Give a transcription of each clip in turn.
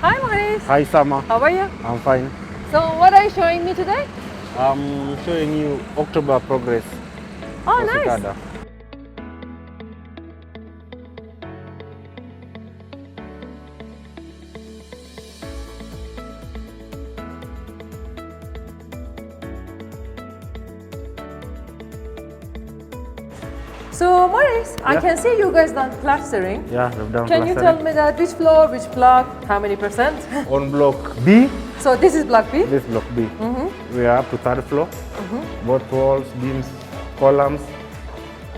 Hi, Maurice. Hi, Sama. How are you? I'm fine. So, what are you showing me today? I'm showing you October progress Oh, for nice. Cicada. So, Maurice, I Yeah. can see you guys done plastering. Yeah, we've done Can you tell me that which floor, which block, how many percent? On block B, So, this is block B. this block B. We are up to third floor. Both walls, beams, columns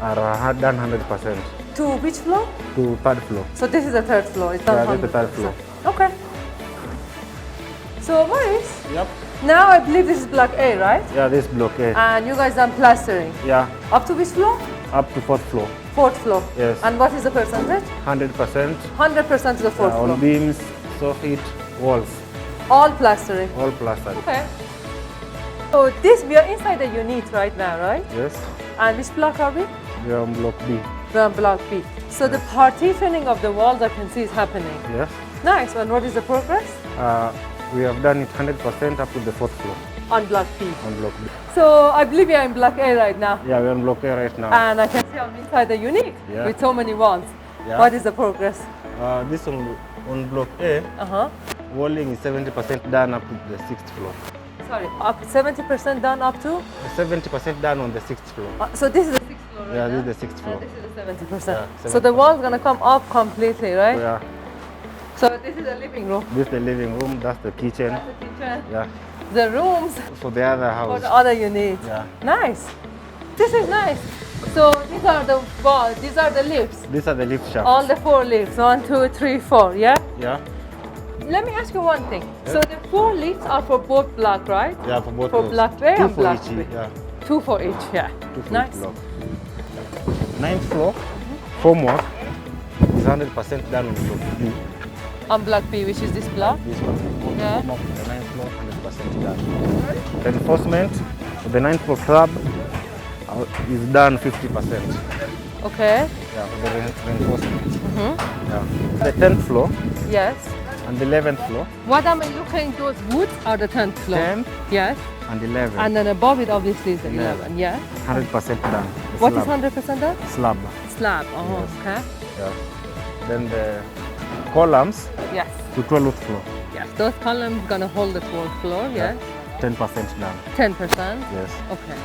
are done 100%. To which floor? To third floor. So, this is the third floor. It's done Yeah, this is the third 100%. floor. Okay. So, Maurice, Yep. now I believe this is block A, right? Yeah, this block A. And you guys done plastering. Yeah, Up to which floor? up to fourth floor. Fourth floor. Yes. And what is the percentage? 100%. 100% to the fourth floor. On beams, soffit, walls, All plastering. all plastered. Okay. So this, we are inside the unit right now, right? Yes, And which block are we? we are on block B. We're on block B. So the partitioning of the walls I can see is happening. Yes. Nice. And what is the progress? We have done it 100% up to the fourth floor On block B. on block B. So I believe we are in block A right now. Yeah, we're on block A right now. And I can see I'm inside the unit Yeah. with so many walls. Yeah. What is the progress? This on block A, Uh-huh. walling is 70% done up to the sixth floor. Sorry, up 70% done up to? 70% done on the sixth floor. So this is the sixth floor right Yeah, now? this is the sixth floor. And this is the 70%. Yeah, So the 70%. wall's gonna come up completely, right? Yeah, So this is the living room. this is the living room, that's the kitchen. That's the kitchen. Yeah, The rooms for the other for house. the other unit. Yeah, Nice. This is nice. So these are the walls. These are the lifts. these are the lift shafts. All the 4 lifts. 1, 2, 3, 4. Yeah. Yeah, Let me ask you one thing. So the 4 lifts are for both block, right? yeah, for both For floors. block A Two and for block each, B. yeah. 2 for each. Yeah. Two for Nice. each block. Ninth floor, formwork is 100% done on block B. On block B, which is this block. This one, Yeah. formwork, the ninth floor, 100% done. Reinforcement for the ninth floor slab is done 50%. Okay. Yeah, for the reinforcement. Yeah. The 10th floor Yes. and the 11th floor, What am I looking? Those woods are the 10th floor. 10th Yes. and 11th, And then above it, obviously, is the 11. 11. Yeah. 100% done. The What is slab. 100% done? Slab. Slab. Oh, Yes. okay. Yeah. Then the columns Yes. to 12th floor, Yes. Those columns gonna hold the 12th floor. Yes. 10% done. 10%. Yes. Okay.